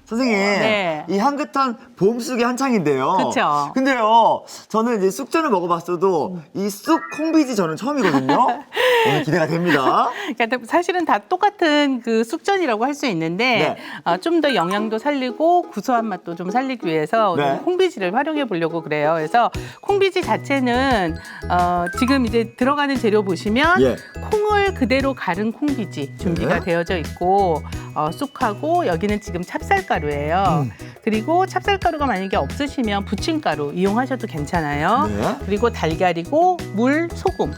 선생님, 네. 이 향긋한 봄 쑥이 한창인데요. 그쵸. 근데요, 저는 이제 쑥전을 먹어봤어도 이 쑥 콩비지 저는 처음이거든요. 오늘 기대가 됩니다. 그러니까 사실은 다 똑같은 그 쑥전이라고 할 수 있는데 좀 더 영양도 살리고 구수한 맛도 좀 살리기 위해서 오늘 네. 콩비지를 활용해 보려고 그래요. 그래서 콩비지 자체는 지금 이제 들어가는 재료 보시면 예. 콩을 그대로 갈은 콩비지 준비가 네. 되어져 있고 쑥하고 여기는 지금 찹쌀가루예요. 그리고 찹쌀가루가 만약에 없으시면 부침가루 이용하셔도 괜찮아요. 네. 그리고 달걀이고 물, 소금.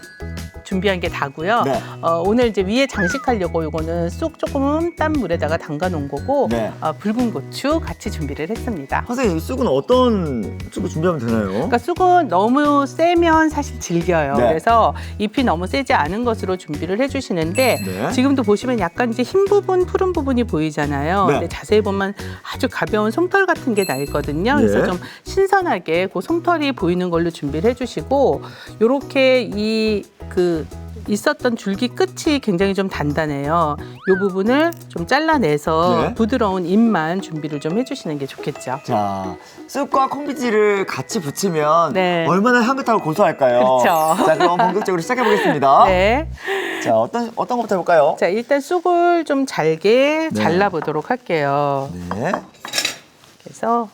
준비한 게 다고요. 네. 오늘 이제 위에 장식하려고 요거는 쑥 조금 딴 물에다가 담가 놓은 거고 네. 붉은 고추 같이 준비를 했습니다. 선생님, 이 쑥은 어떤 쑥을 준비하면 되나요? 그러니까 쑥은 너무 세면 사실 질겨요. 네. 그래서 잎이 너무 세지 않은 것으로 준비를 해주시는데 네. 지금도 보시면 약간 이제 흰 부분, 푸른 부분이 보이잖아요. 네. 근데 자세히 보면 아주 가벼운 솜털 같은 게 나 있거든요. 그래서 네. 좀 신선하게 그 솜털이 보이는 걸로 준비를 해주시고 요렇게 있었던 줄기 끝이 굉장히 좀 단단해요. 이 부분을 좀 잘라내서 네. 부드러운 잎만 준비를 좀 해주시는 게 좋겠죠. 자, 쑥과 콩비지를 같이 부치면 네. 얼마나 향긋하고 고소할까요? 그렇죠. 자, 그럼 본격적으로 시작해 보겠습니다. 네. 자, 어떤 것부터 해볼까요? 자, 일단 쑥을 좀 잘게 네. 잘라보도록 할게요. 네. 그래서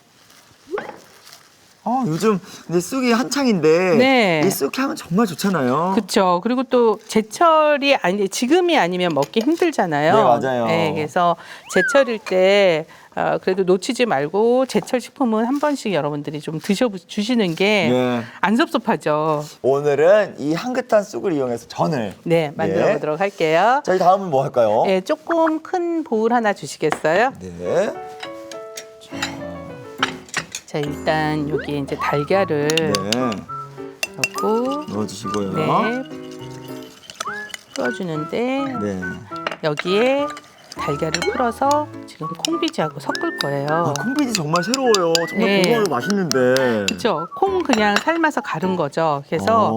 요즘 근데 쑥이 한창인데 네. 이 쑥 향은 정말 좋잖아요. 그렇죠. 그리고 또 제철이 아니 지금이 아니면 먹기 힘들잖아요. 네, 맞아요. 네, 그래서 제철일 때 그래도 놓치지 말고 제철 식품은 한 번씩 여러분들이 좀 드셔주시는 게 안 네. 섭섭하죠. 오늘은 이 향긋한 쑥을 이용해서 전을 네, 만들어 보도록 할게요. 자, 이 다음은 뭐 할까요? 네, 조금 큰 보울 하나 주시겠어요? 네. 자, 일단 여기에 이제 달걀을 네. 넣고 넣어주시고요. 네, 풀어주는데 네. 여기에 달걀을 풀어서 지금 콩비지하고 섞을 거예요. 콩비지 정말 새로워요. 정말 네. 고소하고 맛있는데. 그렇죠. 콩 그냥 삶아서 갈은 거죠. 그래서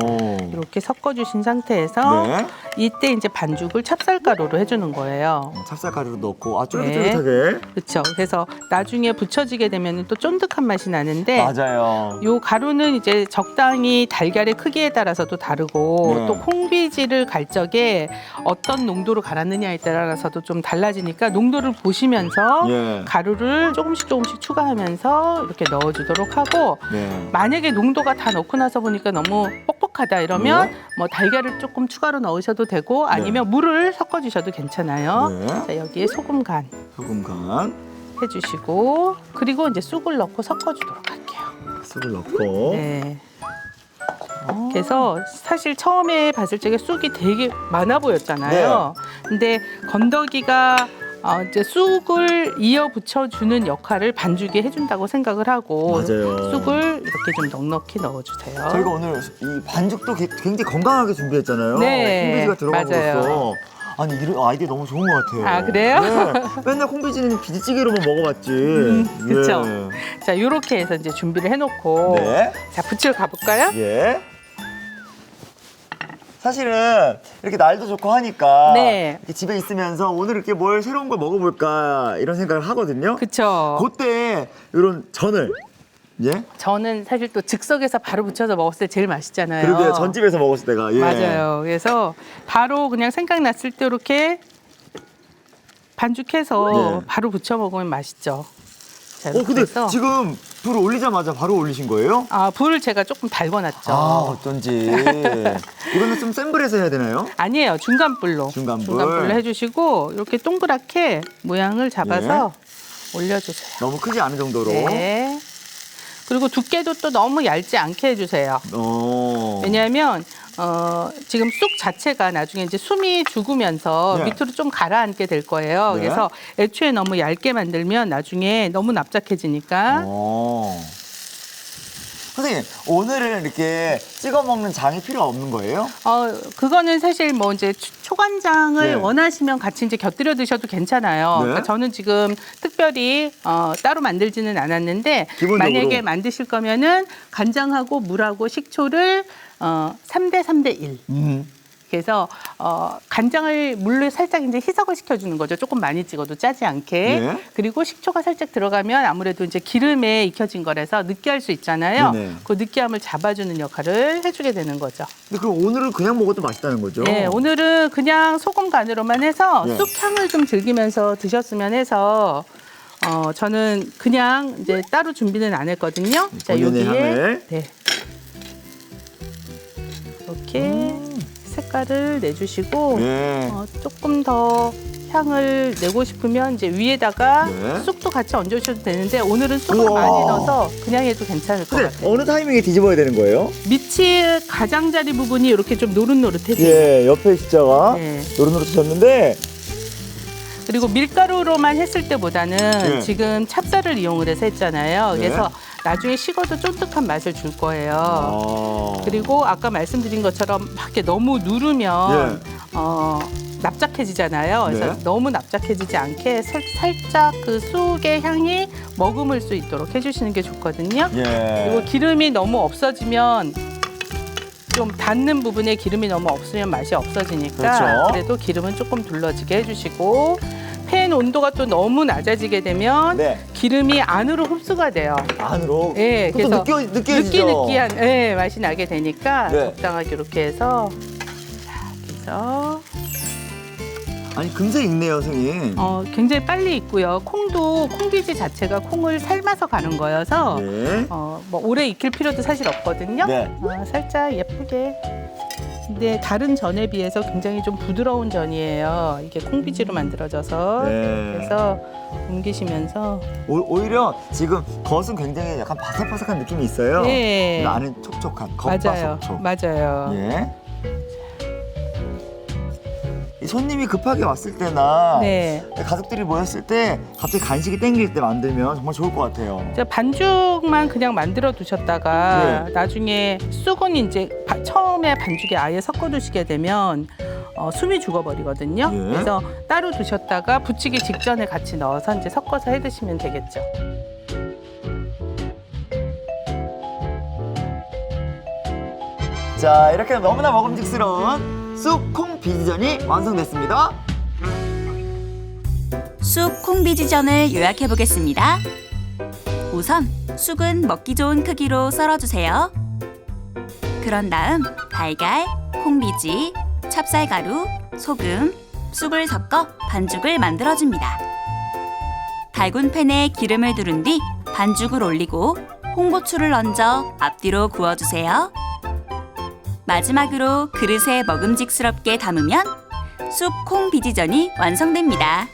이렇게 섞어주신 상태에서 네. 이때 이제 반죽을 찹쌀가루로 해주는 거예요. 찹쌀가루를 넣고 네. 쫄깃쫄깃하게. 그렇죠. 그래서 나중에 부쳐지게 되면 또 쫀득한 맛이 나는데 맞아요. 요 가루는 이제 적당히 달걀의 크기에 따라서도 다르고 네. 또 콩비지를 갈 적에 어떤 농도로 갈았느냐에 따라서도 좀 달라지니까 농도를 보시면서 예. 가루를 조금씩 추가하면서 이렇게 넣어주도록 하고 네. 만약에 농도가 다 넣고 나서 보니까 너무 뻑뻑하다 이러면 뭐 달걀을 조금 추가로 넣으셔도 되고 아니면 물을 섞어주셔도 괜찮아요. 네. 자, 여기에 소금 간 소금 간. 해주시고 그리고 이제 쑥을 넣고 섞어주도록 할게요. 쑥을 넣고. 네. 그래서 사실 처음에 봤을 적에 쑥이 되게 많아 보였잖아요. 근데 건더기가 이제 쑥을 이어 붙여주는 역할을 반죽에 해준다고 생각을 하고 맞아요. 쑥을 이렇게 좀 넉넉히 넣어주세요. 저희가 오늘 이 반죽도 굉장히 건강하게 준비했잖아요. 네, 콩비지가 들어가고서. 맞아요. 아니, 이런 아이디어 너무 좋은 것 같아요. 아, 그래요? 네. 맨날 콩비지는 비지찌개로만 먹어봤지. 그쵸. 예. 자, 이렇게 해서 이제 준비를 해놓고 네. 자, 부치러 가볼까요? 예. 사실은 이렇게 날도 좋고 하니까 네. 이렇게 집에 있으면서 오늘 이렇게 뭘 새로운 걸 먹어볼까 이런 생각을 하거든요. 그쵸. 그때 이런 전을 예? 저는 사실 또 즉석에서 바로 부쳐서 먹었을 때 제일 맛있잖아요. 그러게요. 전집에서 먹었을 때가 예. 맞아요. 그래서 바로 그냥 생각났을 때 이렇게 반죽해서 네. 바로 부쳐 먹으면 맛있죠. 자, 근데 이렇게 해서 지금 불 올리자마자 바로 올리신 거예요? 불을 제가 조금 달궈놨죠. 어쩐지. 이거는 좀 센 불에서 해야 되나요? 아니에요. 중간불로. 중간불. 해주시고 이렇게 동그랗게 모양을 잡아서 올려주세요. 너무 크지 않은 정도로. 네. 그리고 두께도 또 너무 얇지 않게 해주세요. 왜냐하면 지금 쑥 자체가 나중에 이제 숨이 죽으면서 네. 밑으로 좀 가라앉게 될 거예요. 네. 그래서 애초에 너무 얇게 만들면 나중에 너무 납작해지니까. 선생님, 오늘은 이렇게 찍어 먹는 장이 필요 없는 거예요? 그거는 사실 뭐 이제 초간장을 네. 원하시면 같이 이제 곁들여 드셔도 괜찮아요. 네. 그러니까 저는 지금 특별히 따로 만들지는 않았는데 기본적으로. 만약에 만드실 거면은 간장하고 물하고 식초를 3대 3대 1. 그래서 간장을 물로 살짝 이제 희석을 시켜주는 거죠. 조금 많이 찍어도 짜지 않게. 네. 그리고 식초가 살짝 들어가면 아무래도 이제 기름에 익혀진 거라서 느끼할 수 있잖아요. 네네. 그 느끼함을 잡아주는 역할을 해주게 되는 거죠. 근데 그럼 오늘은 그냥 먹어도 맛있다는 거죠? 네, 오늘은 그냥 소금 간으로만 해서 네. 쑥 향을 좀 즐기면서 드셨으면 해서 저는 그냥 이제 따로 준비는 안 했거든요. 자, 본연의 여기에 향을. 네. 이렇게 색깔을 내주시고 네. 조금 더 향을 내고 싶으면 이제 위에다가 네. 쑥도 같이 얹으셔도 되는데 오늘은 쑥을 우와. 많이 넣어서 그냥 해도 괜찮을 것 근데 같아요. 어느 타이밍에 뒤집어야 되는 거예요? 밑이 가장자리 부분이 이렇게 좀 노릇노릇해지죠. 예, 옆에 십자가 네. 노릇노릇해졌는데 그리고 밀가루로만 했을 때보다는 네. 지금 찹쌀을 이용을 해서 했잖아요. 네. 그래서 나중에 식어도 쫀득한 맛을 줄 거예요. 아. 그리고 아까 말씀드린 것처럼 막 이렇게 너무 누르면 네. 납작해지잖아요. 그래서 네. 너무 납작해지지 않게 살짝 그 쑥의 향이 머금을 수 있도록 해주시는 게 좋거든요. 예. 그리고 기름이 너무 없어지면 좀 닿는 부분에 기름이 너무 없으면 맛이 없어지니까 그렇죠. 그래도 기름은 조금 둘러지게 해주시고 팬 온도가 또 너무 낮아지게 되면 네. 기름이 안으로 흡수가 돼요. 안으로. 예, 또 느끼해지죠. 느끼한 예, 맛이 나게 되니까 네. 적당하게 이렇게 해서 자, 그래서 아니 금세 익네요, 선생님. 굉장히 빨리 익고요. 콩도 콩비지 자체가 콩을 삶아서 가는 거여서 네. 뭐 오래 익힐 필요도 사실 없거든요. 네. 살짝 예쁘게. 근데 다른 전에 비해서 굉장히 좀 부드러운 전이에요. 이게 콩비지로 만들어져서 네. 그래서 옮기시면서 오히려 지금 겉은 굉장히 약간 바삭바삭한 느낌이 있어요. 네. 근데 안은 촉촉한 맞아요, 겉바속촉. 맞아요. 예. 이 손님이 급하게 왔을 때나 네. 가족들이 모였을 때 갑자기 간식이 땡길 때 만들면 정말 좋을 것 같아요. 이제 반죽만 그냥 만들어 두셨다가 네. 나중에 쑥은 이제 처음에 반죽에 아예 섞어 두시게 되면 숨이 죽어버리거든요. 예. 그래서 따로 두셨다가 부치기 직전에 같이 넣어서 이제 섞어서 해 드시면 되겠죠. 자, 이렇게 너무나 먹음직스러운 쑥 콩 비지전이 완성됐습니다. 쑥 콩비지전을 요약해 보겠습니다. 우선 쑥은 먹기 좋은 크기로 썰어주세요. 그런 다음 달걀, 콩비지, 찹쌀가루, 소금, 쑥을 섞어 반죽을 만들어줍니다. 달군 팬에 기름을 두른 뒤 반죽을 올리고 홍고추를 얹어 앞뒤로 구워주세요. 마지막으로 그릇에 먹음직스럽게 담으면 쑥 콩비지전이 완성됩니다.